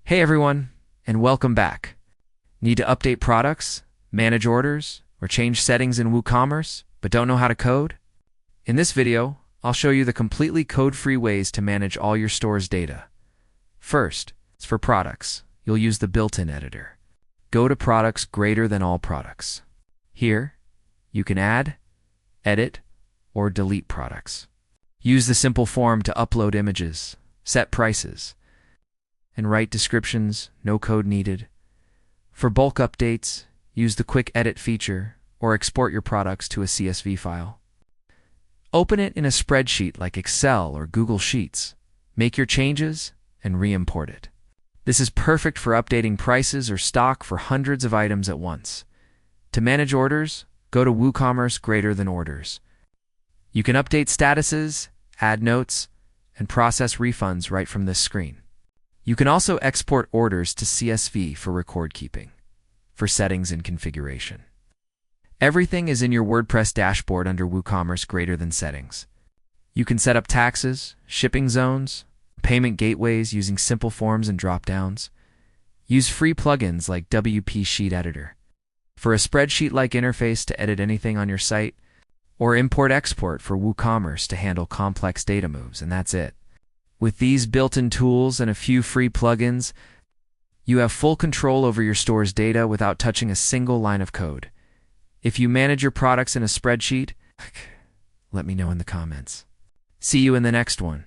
Hey everyone, and welcome back. Need to update products, manage orders, or change settings in WooCommerce, but don't know how to code? In this video, I'll show you the completely code-free ways to manage all your store's data. First, for products, you'll use the built-in editor. Go to Products Greater Than All Products. Here, you can add, edit, or delete products. Use the simple form to upload images, set prices, and write descriptions, no code needed. For bulk updates, use the Quick Edit feature or export your products to a CSV file. Open it in a spreadsheet like Excel or Google Sheets. Make your changes and re-import it. This is perfect for updating prices or stock for hundreds of items at once. To manage orders, go to WooCommerce Greater Than Orders. You can update statuses, add notes, and process refunds right from this screen. You can also export orders to CSV for record keeping, for settings and configuration. Everything is in your WordPress dashboard under WooCommerce Greater Than Settings. You can set up taxes, shipping zones, payment gateways using simple forms and drop-downs. Use free plugins like WP Sheet Editor for a spreadsheet-like interface to edit anything on your site, or import-export for WooCommerce to handle complex data moves, and that's it. With these built-in tools and a few free plugins, you have full control over your store's data without touching a single line of code. If you manage your products in a spreadsheet, let me know in the comments. See you in the next one.